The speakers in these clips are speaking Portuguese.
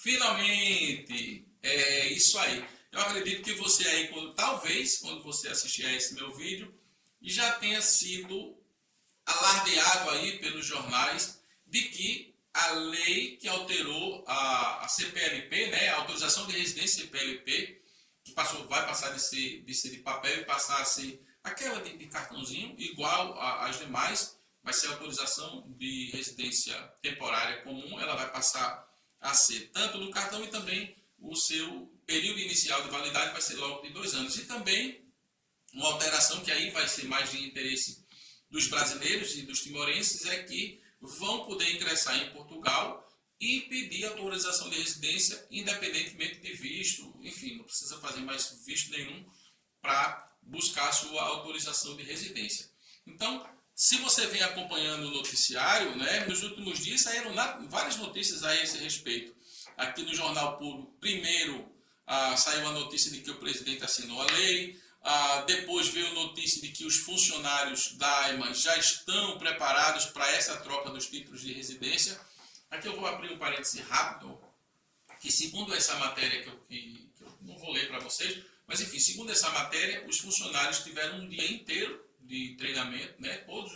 Finalmente! É isso aí. Eu acredito que você aí, talvez, quando você assistir a esse meu vídeo, já tenha sido alardeado aí pelos jornais de que a lei que alterou a CPLP, né, a autorização de residência CPLP, que vai passar de ser de papel e passar a ser aquela de cartãozinho, igual às demais, vai ser a autorização de residência temporária comum, ela vai passar a ser tanto no cartão e também o seu período inicial de validade vai ser logo de 2 anos. E também uma alteração que aí vai ser mais de interesse dos brasileiros e dos timorenses é que vão poder ingressar em Portugal e pedir autorização de residência independentemente de visto, enfim, não precisa fazer mais visto nenhum para buscar a sua autorização de residência. Então, se você vem acompanhando o noticiário, né, nos últimos dias saíram várias notícias a esse respeito. Aqui no Jornal Público, primeiro saiu a notícia de que o presidente assinou a lei, depois veio a notícia de que os funcionários da AIMA já estão preparados para essa troca dos títulos de residência. Aqui eu vou abrir um parêntese rápido, que segundo essa matéria que eu não vou ler para vocês, mas enfim, segundo essa matéria, os funcionários tiveram um dia inteiro de treinamento, né? Todos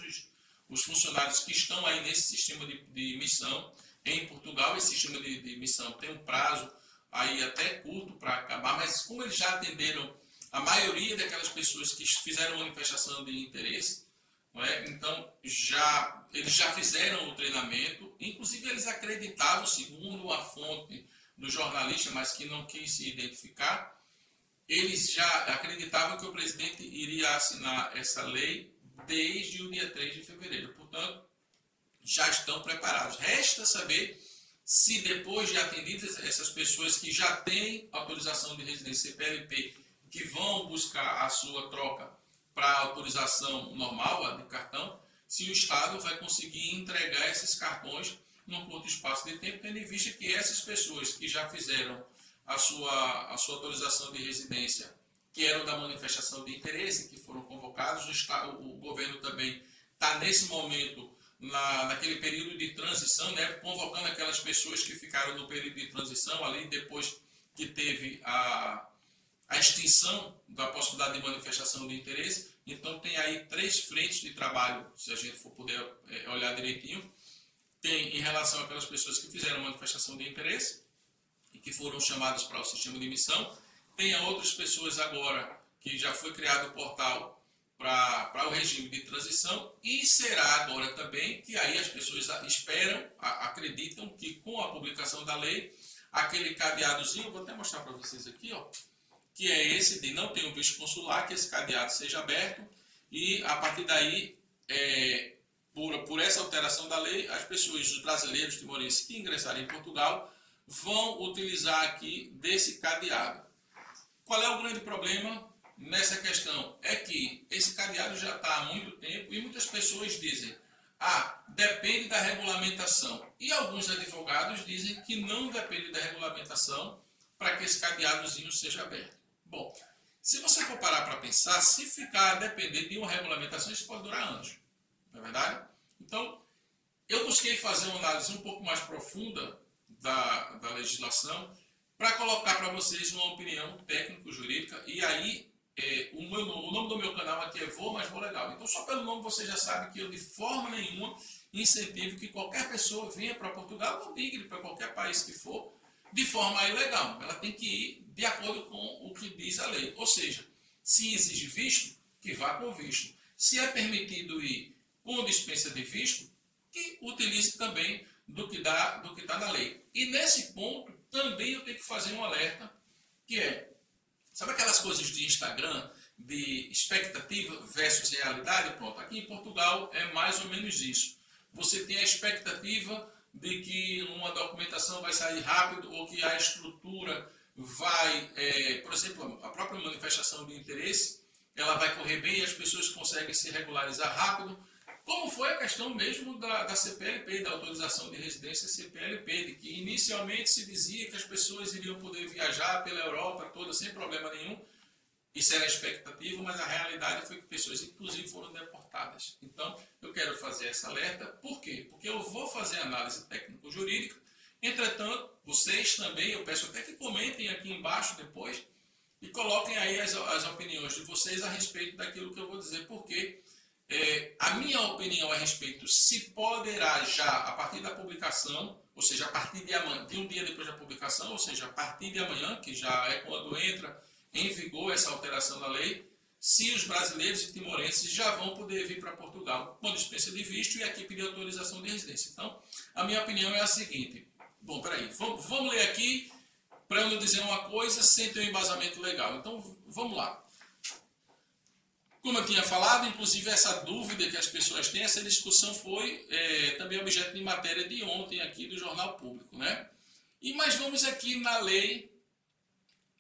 os funcionários que estão aí nesse sistema de missão em Portugal, esse sistema de missão tem um prazo aí até curto para acabar, mas como eles já atenderam a maioria daquelas pessoas que fizeram manifestação de interesse, não é? Então eles já fizeram o treinamento, inclusive eles acreditavam, segundo a fonte do jornalista, mas que não quis se identificar, eles já acreditavam que o presidente iria assinar essa lei desde o dia 3 de fevereiro. Portanto, já estão preparados. Resta saber se depois de atendidas essas pessoas que já têm autorização de residência CPLP, que vão buscar a sua troca para a autorização normal, a de cartão, se o Estado vai conseguir entregar esses cartões num curto espaço de tempo, tendo em vista que essas pessoas que já fizeram a sua autorização de residência, que eram da manifestação de interesse, que foram convocados, o governo também está nesse momento naquele período de transição, né, convocando aquelas pessoas que ficaram no período de transição, ali depois que teve a extinção da possibilidade de manifestação de interesse. Então tem aí 3 frentes de trabalho, se a gente for poder olhar direitinho. Tem em relação àquelas pessoas que fizeram manifestação de interesse e que foram chamadas para o sistema de missão. Tem outras pessoas agora que já foi criado o portal para o regime de transição, e será agora também que aí as pessoas esperam, acreditam que com a publicação da lei, aquele cadeadozinho, vou até mostrar para vocês aqui, ó, que é esse de não ter um visto consular, que esse cadeado seja aberto, e a partir daí, por essa alteração da lei, as pessoas, os brasileiros timorenses que ingressarem em Portugal, vão utilizar aqui desse cadeado. Qual é o grande problema nessa questão? É que esse cadeado já está há muito tempo e muitas pessoas dizem, depende da regulamentação. E alguns advogados dizem que não depende da regulamentação para que esse cadeadozinho seja aberto. Bom, se você for parar para pensar, se ficar a depender de uma regulamentação, isso pode durar anos, não é verdade? Então, eu busquei fazer uma análise um pouco mais profunda da legislação para colocar para vocês uma opinião técnico-jurídica, e aí o nome do meu canal aqui é Voa, mas Vou Legal. Então, só pelo nome você já sabe que eu de forma nenhuma incentivo que qualquer pessoa venha para Portugal ou migre para qualquer país que for de forma ilegal. Ela tem que ir de acordo com o que diz a lei. Ou seja, se exige visto, que vá com visto. Se é permitido ir com dispensa de visto, que utilize também do que está na lei. E nesse ponto, também eu tenho que fazer um alerta, que sabe aquelas coisas de Instagram, de expectativa versus realidade? Pronto, aqui em Portugal é mais ou menos isso. Você tem a expectativa de que uma documentação vai sair rápido ou que a estrutura vai, por exemplo, a própria manifestação de interesse, ela vai correr bem e as pessoas conseguem se regularizar rápido, como foi a questão mesmo da CPLP, da autorização de residência CPLP, de que inicialmente se dizia que as pessoas iriam poder viajar pela Europa toda sem problema nenhum. Isso era a expectativa, mas a realidade foi que pessoas, inclusive, foram deportadas. Então, eu quero fazer essa alerta. Por quê? Porque eu vou fazer análise técnico-jurídica Entretanto, vocês também, eu peço até que comentem aqui embaixo depois e coloquem aí as opiniões de vocês a respeito daquilo que eu vou dizer, porque a minha opinião a respeito se poderá já, a partir da publicação, ou seja, a partir de amanhã, de um dia depois da publicação, ou seja, a partir de amanhã, que já é quando entra em vigor essa alteração da lei, se os brasileiros e timorenses já vão poder vir para Portugal com dispensa de visto e aqui pedir autorização de residência. Então, a minha opinião é a seguinte. Bom, peraí, vamos ler aqui para eu não dizer uma coisa sem ter um embasamento legal. Então, vamos lá. Como eu tinha falado, inclusive essa dúvida que as pessoas têm, essa discussão foi também objeto de matéria de ontem aqui do Jornal Público, né? Mas vamos aqui na lei,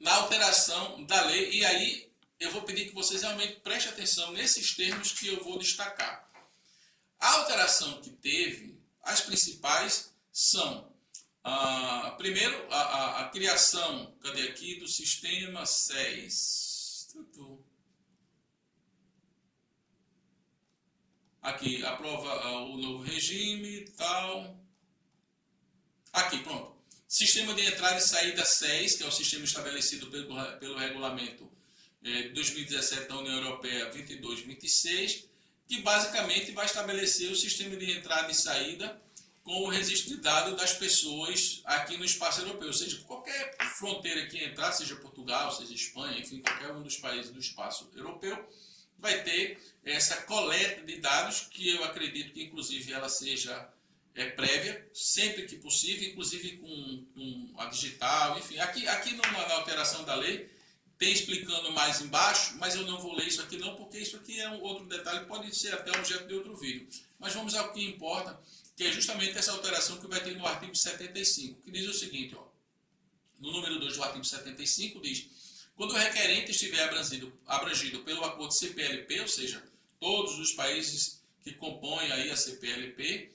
na alteração da lei, e aí eu vou pedir que vocês realmente prestem atenção nesses termos que eu vou destacar. A alteração que teve, as principais são, primeiro, a criação, cadê aqui, do sistema SES. Aqui, aprova o novo regime e tal. Aqui, pronto. Sistema de entrada e saída SES, que é o sistema estabelecido pelo regulamento 2017 da União Europeia 2226, que basicamente vai estabelecer o sistema de entrada e saída com o registro de dados das pessoas aqui no espaço europeu. Ou seja, qualquer fronteira que entrar, seja Portugal, seja Espanha, enfim, qualquer um dos países do espaço europeu, vai ter essa coleta de dados, que eu acredito que inclusive ela seja prévia, sempre que possível, inclusive com a digital, enfim. Aqui na alteração da lei, tem explicando mais embaixo, mas eu não vou ler isso aqui não, porque isso aqui é um outro detalhe, pode ser até objeto de outro vídeo. Mas vamos ao que importa, que é justamente essa alteração que vai ter no artigo 75, que diz o seguinte, ó, no número 2 do artigo 75, diz: quando o requerente estiver abrangido pelo acordo CPLP, ou seja, todos os países que compõem aí a CPLP,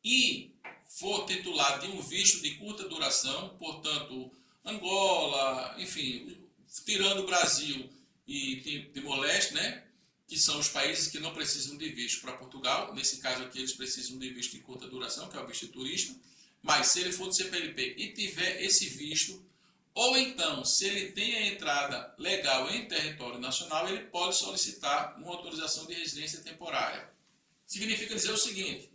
e for titulado de um visto de curta duração, portanto, Angola, enfim, tirando o Brasil e Timor-Leste, né, que são os países que não precisam de visto para Portugal, nesse caso aqui eles precisam de visto de curta duração, que é o visto de turista, mas se ele for do CPLP e tiver esse visto, ou então, se ele tem a entrada legal em território nacional, ele pode solicitar uma autorização de residência temporária. Significa dizer o seguinte: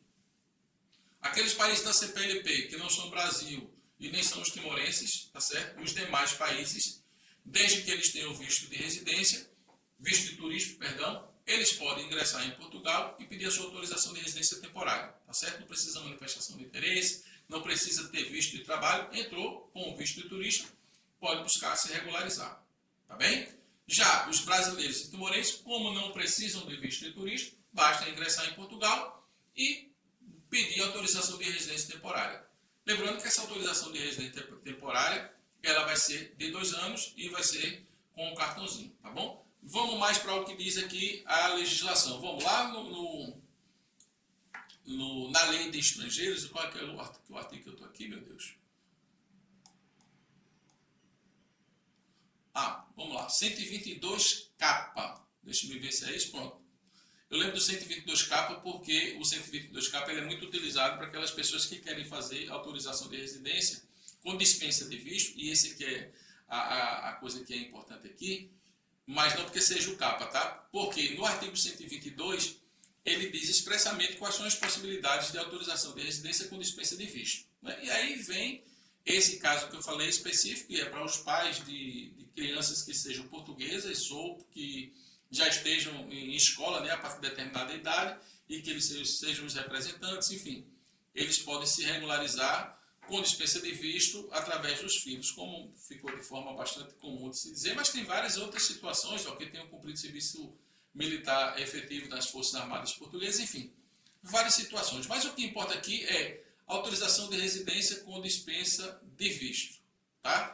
aqueles países da CPLP que não são Brasil e nem são os timorenses, tá certo? Os demais países, desde que eles tenham visto de residência, visto de turismo, perdão, eles podem ingressar em Portugal e pedir a sua autorização de residência temporária, tá certo? Não precisa de manifestação de interesse, não precisa ter visto de trabalho, entrou com o visto de turista, pode buscar se regularizar, tá bem? Já os brasileiros e timorenses, como não precisam de visto de turista, basta ingressar em Portugal e pedir autorização de residência temporária. Lembrando que essa autorização de residência temporária, ela vai ser de 2 anos e vai ser com um cartãozinho, tá bom? Vamos mais para o que diz aqui a legislação. Vamos lá na lei de estrangeiros. Qual é o artigo que eu estou aqui, meu Deus? Vamos lá, 122 capa. Deixa eu ver se é isso, pronto. Eu lembro do 122 capa porque o 122 capa ele é muito utilizado para aquelas pessoas que querem fazer autorização de residência com dispensa de visto, e esse que é a coisa que é importante aqui, mas não porque seja o capa, tá? Porque no artigo 122 ele diz expressamente quais são as possibilidades de autorização de residência com dispensa de visto, né? E aí vem esse caso que eu falei específico, que é para os pais de crianças que sejam portuguesas ou que já estejam em escola, né, a partir de determinada idade, e que eles sejam os representantes, enfim, eles podem se regularizar com dispensa de visto através dos filhos, como ficou de forma bastante comum de se dizer, mas tem várias outras situações, ó, que tenham cumprido serviço militar efetivo nas Forças Armadas Portuguesas, enfim, várias situações. Mas o que importa aqui é autorização de residência com dispensa de visto, tá?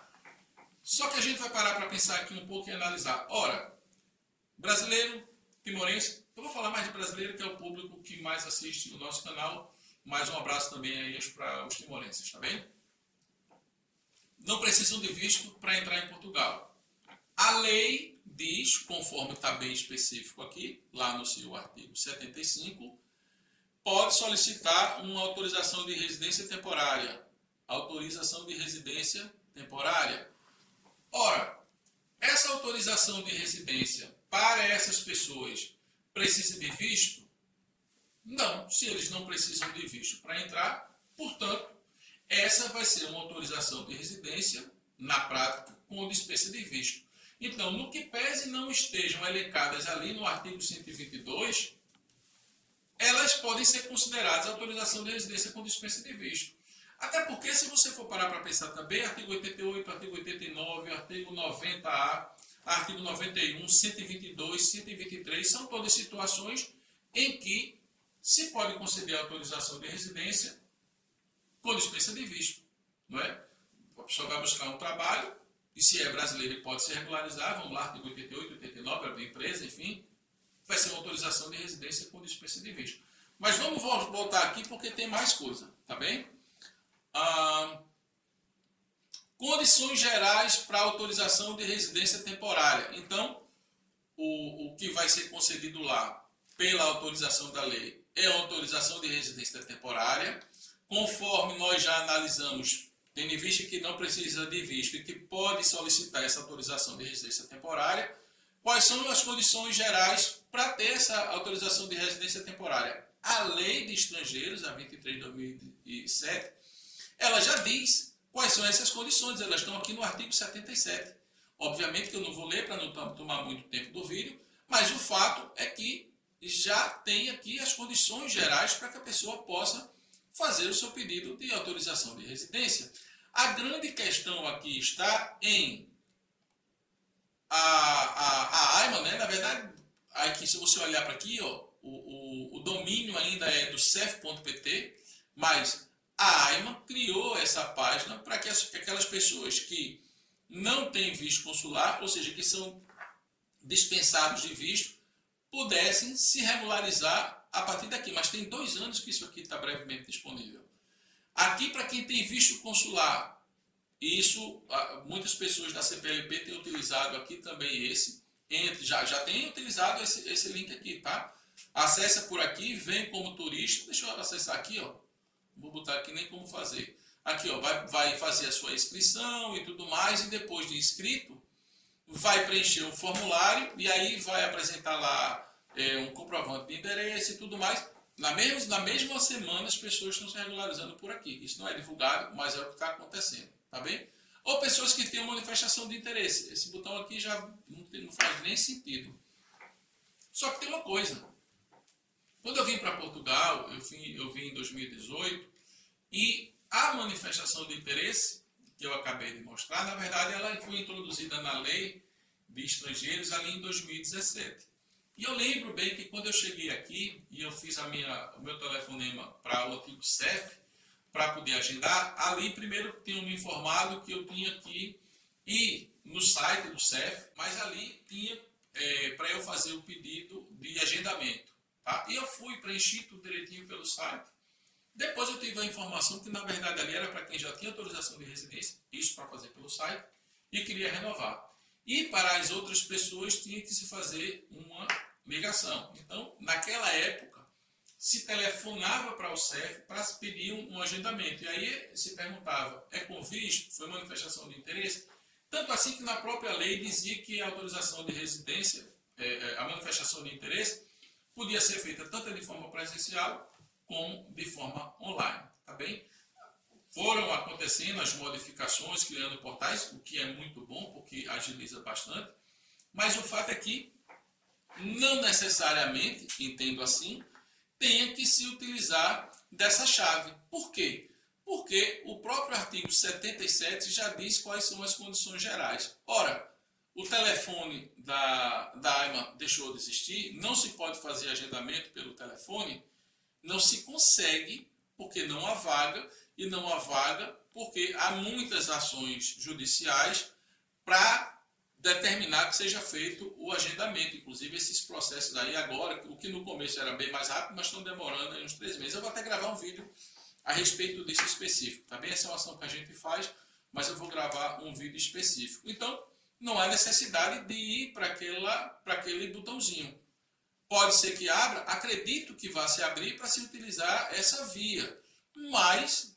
Só que a gente vai parar para pensar aqui um pouco e analisar. Ora, brasileiro, timorense, eu vou falar mais de brasileiro, que é o público que mais assiste o nosso canal. Mais um abraço também aí para os timorenses, tá bem? Não precisam de visto para entrar em Portugal. A lei diz, conforme está bem específico aqui, lá no seu artigo 75, pode solicitar uma autorização de residência temporária autorização de residência temporária. Ora, essa autorização de residência para essas pessoas precisa de visto? Não, se eles não precisam de visto para entrar, portanto, essa vai ser uma autorização de residência, na prática, com dispensa de visto. Então, no que pese não estejam elencadas ali no artigo 122, elas podem ser consideradas autorização de residência com dispensa de visto. Até porque, se você for parar para pensar também, artigo 88, artigo 89, artigo 90A, artigo 91, 122, 123, são todas situações em que se pode conceder autorização de residência com dispensa de visto. Não é? A pessoa vai buscar um trabalho, e se é brasileiro, ele pode se regularizar, vamos lá, artigo 88, 89, abrir empresa, enfim, vai ser uma autorização de residência com dispensa de visto. Mas vamos voltar aqui porque tem mais coisa, tá bem? Condições gerais para autorização de residência temporária. Então, o que vai ser concedido lá pela autorização da lei é a autorização de residência temporária, conforme nós já analisamos, tendo em vista que não precisa de visto e que pode solicitar essa autorização de residência temporária. Quais são as condições gerais para ter essa autorização de residência temporária? A Lei de Estrangeiros, a 23 de 2007, ela já diz quais são essas condições, elas estão aqui no artigo 77. Obviamente que eu não vou ler para não tomar muito tempo do vídeo, mas o fato é que já tem aqui as condições gerais para que a pessoa possa fazer o seu pedido de autorização de residência. A grande questão aqui está em a AIMA, né? Na verdade, aqui, se você olhar para aqui, ó, o domínio ainda é do cef.pt, mas a AIMA criou essa página para que aquelas pessoas que não têm visto consular, ou seja, que são dispensados de visto, pudessem se regularizar a partir daqui. Mas tem 2 anos que isso aqui está brevemente disponível. Aqui, para quem tem visto consular, isso, muitas pessoas da CPLP têm utilizado aqui também já tem utilizado esse link aqui, tá? Acessa por aqui, vem como turista, deixa eu acessar aqui, ó. Vou botar aqui nem como fazer. Aqui, ó, vai fazer a sua inscrição e tudo mais, e depois de inscrito, vai preencher um formulário e aí vai apresentar lá um comprovante de endereço e tudo mais. Na mesma semana as pessoas estão se regularizando por aqui. Isso não é divulgado, mas é o que está acontecendo, tá bem? Ou pessoas que têm uma manifestação de interesse. Esse botão aqui já não faz nem sentido. Só que tem uma coisa. Quando eu vim para Portugal, eu vim em 2018, e a manifestação de interesse, que eu acabei de mostrar, na verdade ela foi introduzida na Lei de Estrangeiros ali em 2017. E eu lembro bem que quando eu cheguei aqui e eu fiz o meu telefonema para o antigo CEF, para poder agendar, ali primeiro tinham me informado que eu tinha que ir no site do CEF, mas ali tinha para eu fazer o pedido de agendamento. Tá? E eu fui, preenchi tudo direitinho pelo site. Depois eu tive a informação que na verdade ali era para quem já tinha autorização de residência, isso para fazer pelo site, e queria renovar. E para as outras pessoas tinha que se fazer uma ligação. Então, naquela época, se telefonava para o CEF para se pedir um agendamento. E aí se perguntava, é com visto? Foi manifestação de interesse? Tanto assim que na própria lei dizia que a autorização de residência, a manifestação de interesse, podia ser feita tanto de forma presencial como de forma online. Tá bem? Foram acontecendo as modificações, criando portais, o que é muito bom, porque agiliza bastante. Mas o fato é que, não necessariamente, entendo assim, tenha que se utilizar dessa chave. Por quê? Porque o próprio artigo 77 já diz quais são as condições gerais. Ora, o telefone da AIMA deixou de existir, não se pode fazer agendamento pelo telefone, não se consegue, porque não há vaga, e não há vaga porque há muitas ações judiciais para determinar que seja feito o agendamento. Inclusive esses processos aí agora, o que no começo era bem mais rápido, mas estão demorando aí uns 3 meses. Eu vou até gravar um vídeo a respeito disso específico. Tá bem? Essa é uma ação que a gente faz, mas eu vou gravar um vídeo específico. Então, não há necessidade de ir para aquele botãozinho. Pode ser que abra, acredito que vá se abrir para se utilizar essa via, mas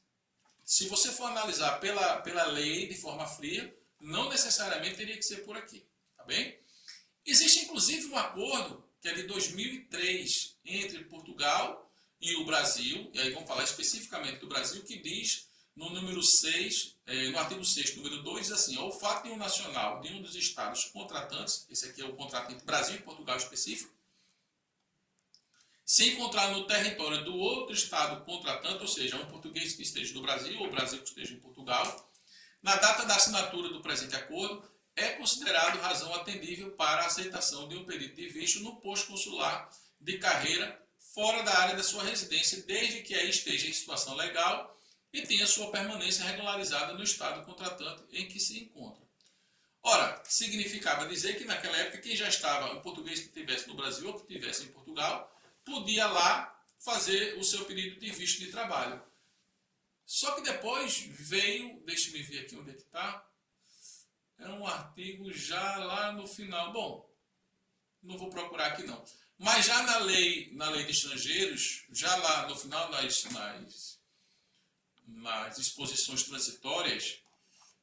se você for analisar pela lei de forma fria, não necessariamente teria que ser por aqui, tá bem? Existe inclusive um acordo que é de 2003 entre Portugal e o Brasil, e aí vamos falar especificamente do Brasil, que diz no número 6, no artigo 6º, número 2, assim, o fato de um nacional de um dos estados contratantes, esse aqui é o contrato entre Brasil e Portugal específico, se encontrar no território do outro estado contratante, ou seja, um português que esteja no Brasil ou Brasil que esteja em Portugal, na data da assinatura do presente acordo, é considerado razão atendível para a aceitação de um pedido de visto no posto consular de carreira fora da área da sua residência, desde que aí esteja em situação legal e tenha sua permanência regularizada no estado contratante em que se encontra. Ora, significava dizer que naquela época quem já estava, o português que estivesse no Brasil ou que estivesse em Portugal, podia lá fazer o seu pedido de visto de trabalho. Só que depois veio, deixa-me ver aqui onde é que está, é um artigo já lá no final, bom, não vou procurar aqui não, mas já na lei de estrangeiros, já lá no final nas disposições transitórias,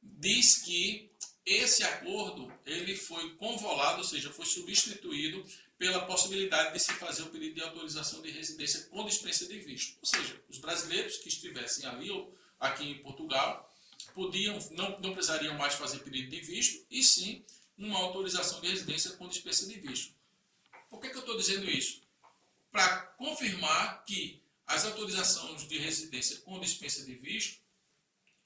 diz que esse acordo ele foi convolado, ou seja, foi substituído pela possibilidade de se fazer o pedido de autorização de residência com dispensa de visto. Ou seja, os brasileiros que estivessem ali ou aqui em Portugal não precisariam mais fazer pedido de visto, e sim uma autorização de residência com dispensa de visto. Por que eu estou dizendo isso? Para confirmar que as autorizações de residência com dispensa de visto,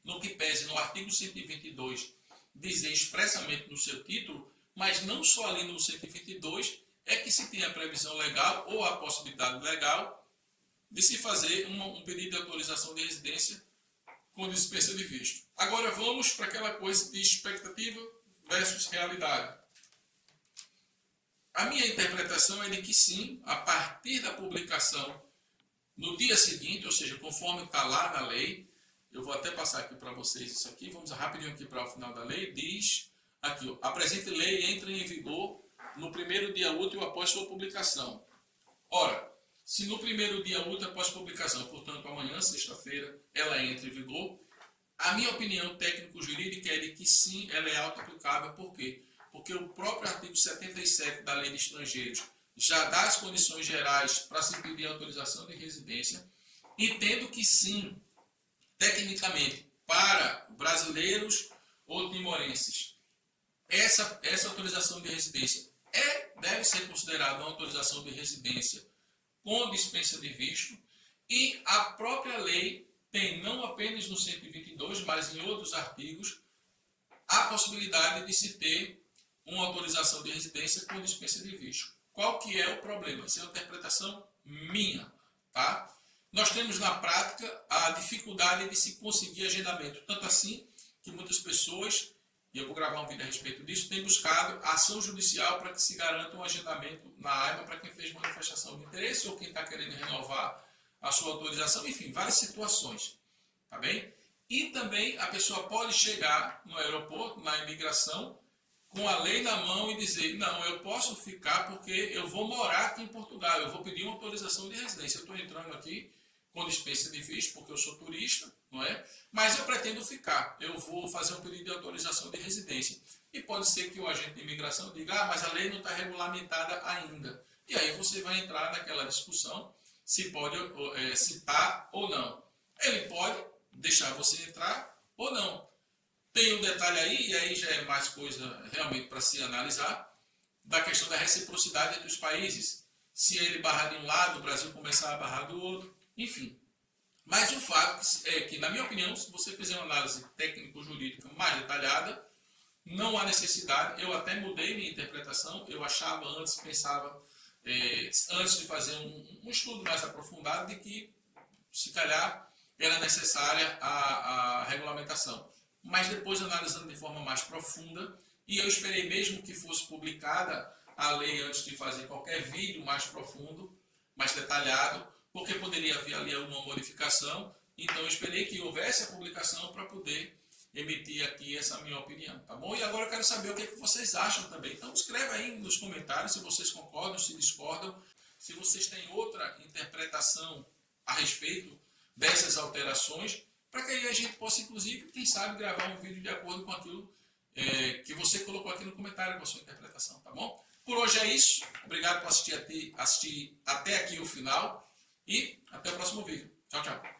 no que pese no artigo 122, dizer expressamente no seu título, mas não só ali no 122, é que se tem a previsão legal ou a possibilidade legal de se fazer um pedido de autorização de residência com dispensa de visto. Agora vamos para aquela coisa de expectativa versus realidade. A minha interpretação é de que sim, a partir da publicação no dia seguinte, ou seja, conforme está lá na lei, eu vou até passar aqui para vocês isso aqui, vamos rapidinho aqui para o final da lei, diz aqui, a presente lei entra em vigor no primeiro dia útil após sua publicação. Ora, se no primeiro dia útil após publicação, portanto amanhã, sexta-feira, ela entra em vigor, a minha opinião técnico-jurídica é de que sim, ela é auto-aplicável. Por quê? Porque o próprio artigo 77 da Lei de Estrangeiros já dá as condições gerais para se pedir autorização de residência, entendo que sim, tecnicamente, para brasileiros ou timorenses, essa autorização de residência deve ser considerada uma autorização de residência com dispensa de visto, e a própria lei tem, não apenas no 122, mas em outros artigos, a possibilidade de se ter uma autorização de residência com dispensa de visto. Qual que é o problema? Essa é uma interpretação minha, tá? Nós temos na prática a dificuldade de se conseguir agendamento, tanto assim que muitas pessoas, e eu vou gravar um vídeo a respeito disso, têm buscado ação judicial para que se garanta um agendamento na AIBA para quem fez manifestação de interesse ou quem está querendo renovar a sua autorização, enfim, várias situações, tá bem? E também a pessoa pode chegar no aeroporto, na imigração, com a lei na mão e dizer, não, eu posso ficar porque eu vou morar aqui em Portugal, eu vou pedir uma autorização de residência, eu estou entrando aqui com dispensa de visto porque eu sou turista, não é? Mas eu pretendo ficar, eu vou fazer um pedido de autorização de residência. E pode ser que o agente de imigração diga, mas a lei não está regulamentada ainda. E aí você vai entrar naquela discussão se pode citar ou não. Ele pode deixar você entrar ou não. Tem um detalhe aí, e aí já é mais coisa realmente para se analisar, da questão da reciprocidade entre os países. Se ele barrar de um lado, o Brasil começar a barrar do outro, enfim. Mas o fato é que, na minha opinião, se você fizer uma análise técnico-jurídica mais detalhada, não há necessidade. Eu até mudei minha interpretação, eu achava antes, pensava, antes de fazer um estudo mais aprofundado, de que, se calhar, era necessária a regulamentação. Mas depois, analisando de forma mais profunda, e eu esperei mesmo que fosse publicada a lei antes de fazer qualquer vídeo mais profundo, mais detalhado, porque poderia haver ali alguma modificação, então eu esperei que houvesse a publicação para poder emitir aqui essa minha opinião, tá bom? E agora eu quero saber o que vocês acham também. Então escreva aí nos comentários se vocês concordam, se discordam, se vocês têm outra interpretação a respeito dessas alterações, para que aí a gente possa, inclusive, quem sabe, gravar um vídeo de acordo com aquilo que você colocou aqui no comentário com a sua interpretação, tá bom? Por hoje é isso. Obrigado por assistir até aqui o final e até o próximo vídeo. Tchau, tchau.